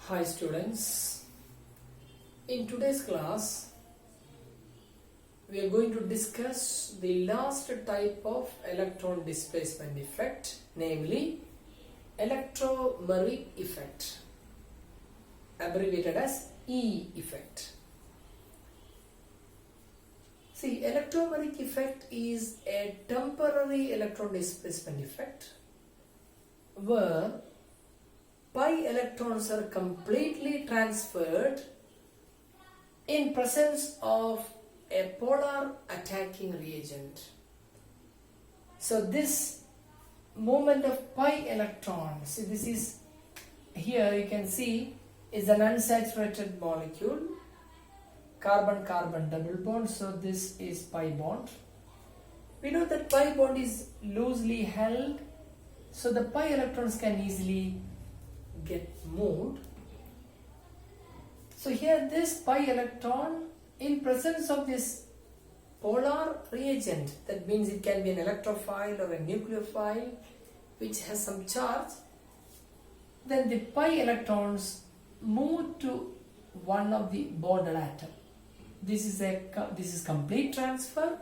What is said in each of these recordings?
Hi students, in today's class we are going to discuss the last type of electron displacement effect, namely electromeric effect, abbreviated as E effect. See, electromeric effect is a temporary electron displacement effect where pi electrons are completely transferred in presence of a polar attacking reagent. So this movement of pi electrons, see this is, here you can see, is an unsaturated molecule, carbon-carbon double bond, so this is pi bond. We know that pi bond is loosely held, so the pi electrons can easily get moved. So here this pi electron, in presence of this polar reagent, that means it can be an electrophile or a nucleophile which has some charge, then the pi electrons move to one of the bonded atom. This is complete transfer,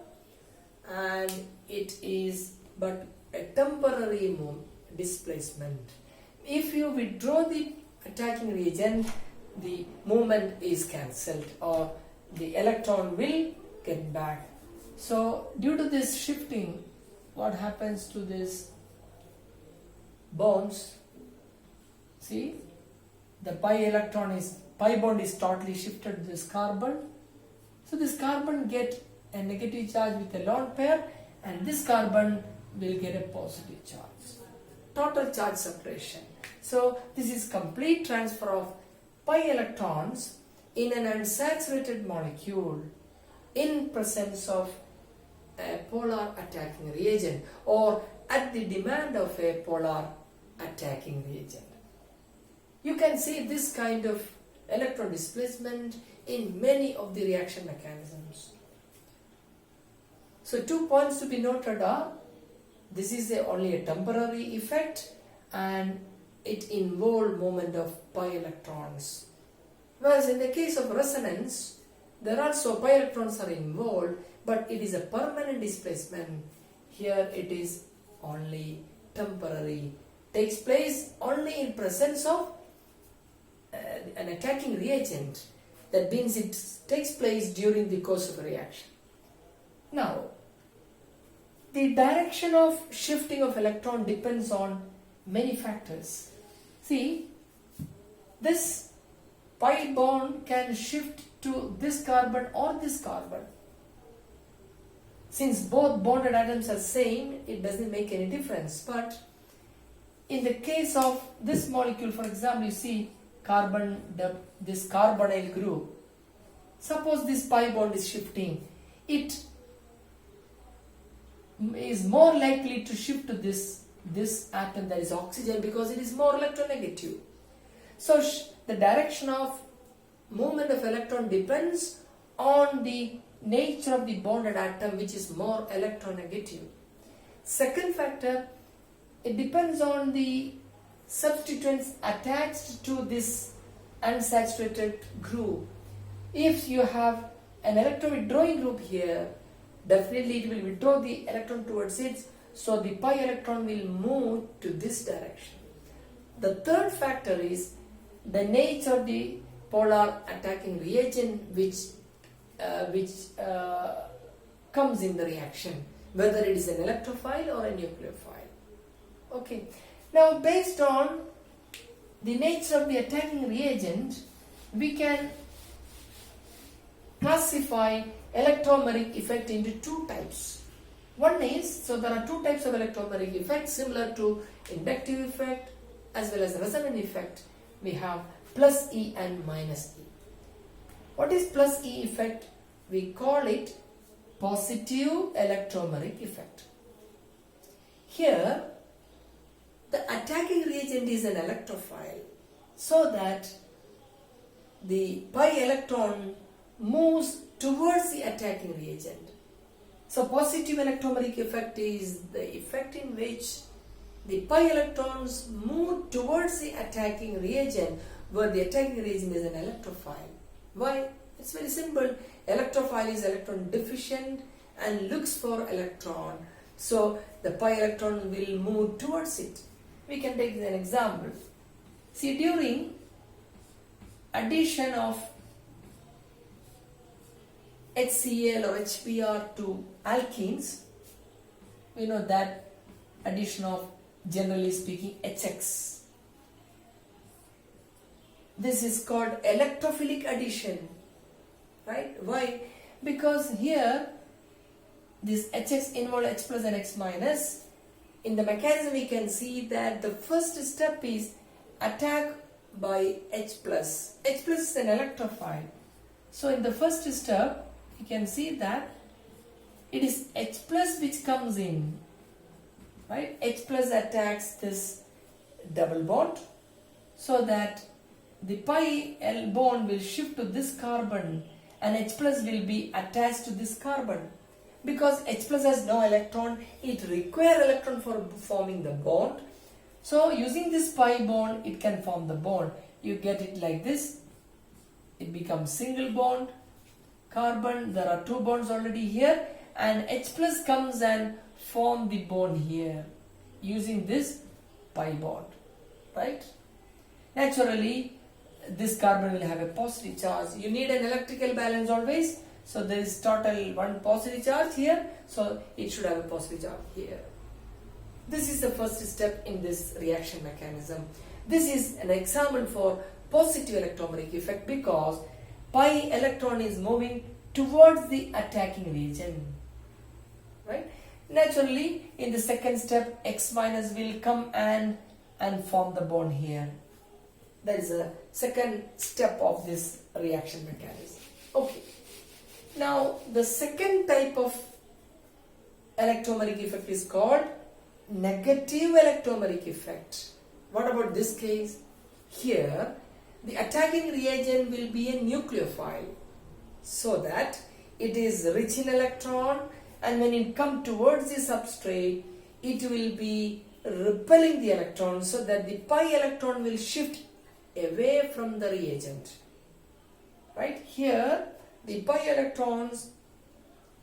and it is but a temporary displacement. If you withdraw the attacking reagent, the movement is cancelled or the electron will get back. So due to this shifting, what happens to this bonds? See, the pi bond is totally shifted to this carbon. So this carbon get a negative charge with a lone pair, and this carbon will get a positive charge. Total charge separation. So this is complete transfer of pi electrons in an unsaturated molecule in presence of a polar attacking reagent or at the demand of a polar attacking reagent. You can see this kind of electron displacement in many of the reaction mechanisms. So 2 points to be noted are, this is only a temporary effect and it involves movement of pi electrons. Whereas in the case of resonance, there also pi electrons are involved, but it is a permanent displacement. Here it is only temporary. Takes place only in presence of an attacking reagent. That means it takes place during the course of a reaction. Now, the direction of shifting of electron depends on many factors. See, this pi bond can shift to this carbon or this carbon. Since both bonded atoms are same, it doesn't make any difference. But in the case of this molecule, for example, you see this carbonyl group. Suppose this pi bond is shifting, it is more likely to shift to this atom, that is oxygen, because it is more electronegative. So the direction of movement of electron depends on the nature of the bonded atom, which is more electronegative. Second factor, it depends on the substituents attached to this unsaturated group. If you have an electron withdrawing group here, definitely it will withdraw the electron towards it, so the pi electron will move to this direction. The third factor is the nature of the polar attacking reagent which comes in the reaction, whether it is an electrophile or a nucleophile. Okay. Now, based on the nature of the attacking reagent, we can classify electromeric effect into two types. One is, so there are two types of electromeric effect similar to inductive effect as well as resonant effect. We have plus E and minus E. What is plus E effect? We call it positive electromeric effect. Here, the attacking reagent is an electrophile, so that the pi electron moves towards the attacking reagent. So positive electromeric effect is the effect in which the pi electrons move towards the attacking reagent where the attacking reagent is an electrophile. Why? It's very simple. Electrophile is electron deficient and looks for electron. So the pi electron will move towards it. We can take an example. See, during addition of HCl or HBr to alkenes, we know that addition of, generally speaking, HX. This is called electrophilic addition, right? Why? Because here this HX involves H plus and X minus. In the mechanism we can see that the first step is attack by H plus. H plus is an electrophile. So in the first step you can see that it is H plus which comes in, right? H plus attacks this double bond so that the pi L bond will shift to this carbon and H plus will be attached to this carbon. Because H plus has no electron, it requires electron for forming the bond. So using this pi bond, it can form the bond. You get it like this. It becomes single bond, carbon, there are two bonds already here, and H plus comes and form the bond here using this pi bond, right? Naturally, this carbon will have a positive charge. You need an electrical balance always. So there is total one positive charge here. So it should have a positive charge here. This is the first step in this reaction mechanism. This is an example for positive electromeric effect because pi electron is moving towards the attacking region, right? Naturally, in the second step, X minus will come and form the bond here. That is a second step of this reaction mechanism. Okay. Now, the second type of electromeric effect is called negative electromeric effect. What about this case? Here, the attacking reagent will be a nucleophile so that it is rich in electron, and when it comes towards the substrate, it will be repelling the electron so that the pi electron will shift away from the reagent. Right here, the pi electrons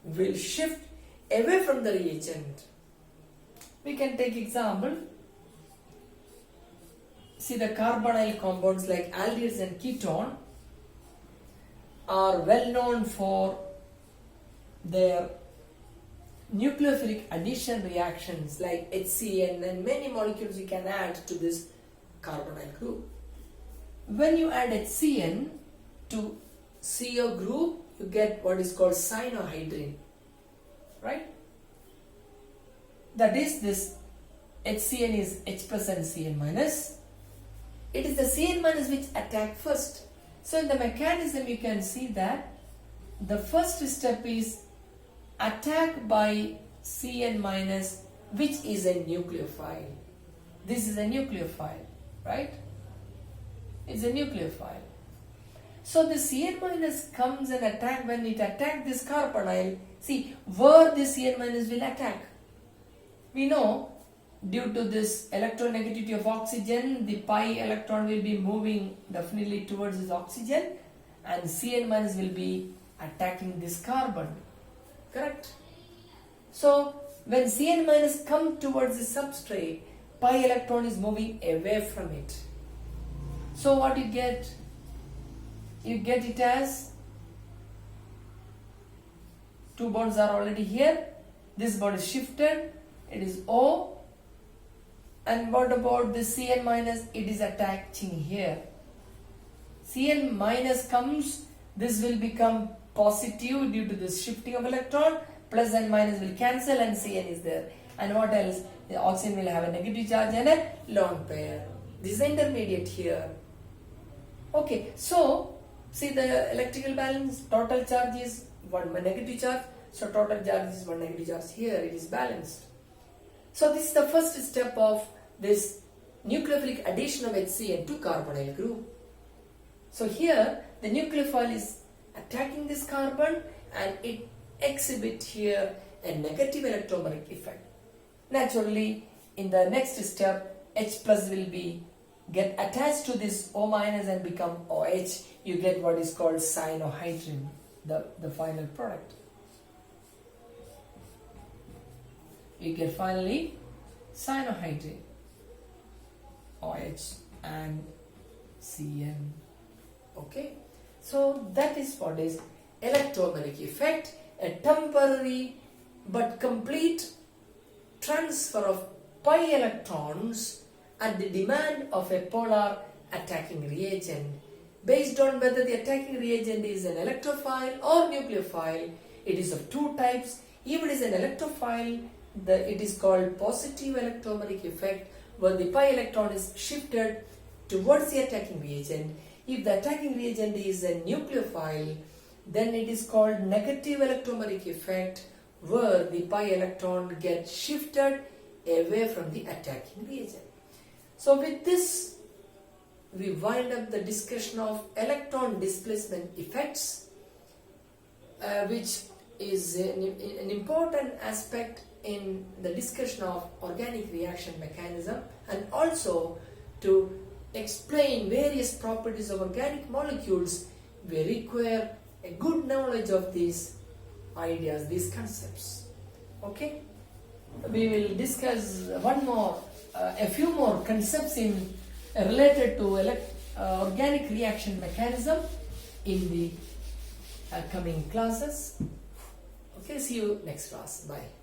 will shift away from the reagent. We can take example. See, the carbonyl compounds like aldehydes and ketone are well known for their nucleophilic addition reactions like HCN, and many molecules you can add to this carbonyl group. When you add HCN to CO group, you get what is called cyanohydrin, right? That is, this HCN is H plus and Cn minus. It is the Cn minus which attack first. So in the mechanism you can see that the first step is attack by Cn minus, which is a nucleophile. This is a nucleophile, right? It's a nucleophile. So the Cn minus comes and attack. When it attacks this carbonyl, see where the Cn minus will attack. We know due to this electronegativity of oxygen, the pi electron will be moving definitely towards this oxygen, and Cn minus will be attacking this carbon. Correct? So when Cn minus comes towards the substrate, pi electron is moving away from it. So what you get? You get it as two bonds are already here. This bond is shifted. It is O. And what about the Cn minus? It is attaching here. Cn minus comes. This will become positive due to this shifting of electron. Plus and minus will cancel and Cn is there. And what else? The oxygen will have a negative charge and a lone pair. This is intermediate here. Okay, so see the electrical balance, total charge is one negative charge, so total charge is one negative charge. Here it is balanced. So this is the first step of this nucleophilic addition of HCN to carbonyl group. So here the nucleophile is attacking this carbon and it exhibits here a negative electromeric effect. Naturally, in the next step, H plus will be get attached to this O minus and become OH, you get what is called cyanohydrin, the final product. You get finally cyanohydrin, OH and Cn. Okay, so that is what is electromeric effect, a temporary but complete transfer of pi electrons at the demand of a polar attacking reagent. Based on whether the attacking reagent is an electrophile or nucleophile, it is of two types. If it is an electrophile, it is called positive electromeric effect, where the pi electron is shifted towards the attacking reagent. If the attacking reagent is a nucleophile, then it is called negative electromeric effect, where the pi electron gets shifted away from the attacking reagent. So with this, we wind up the discussion of electron displacement effects, which is an important aspect in the discussion of organic reaction mechanism, and also to explain various properties of organic molecules. We require a good knowledge of these ideas, these concepts. Okay, we will discuss a few more concepts related to organic reaction mechanism in the coming classes. Okay, see you next class. Bye.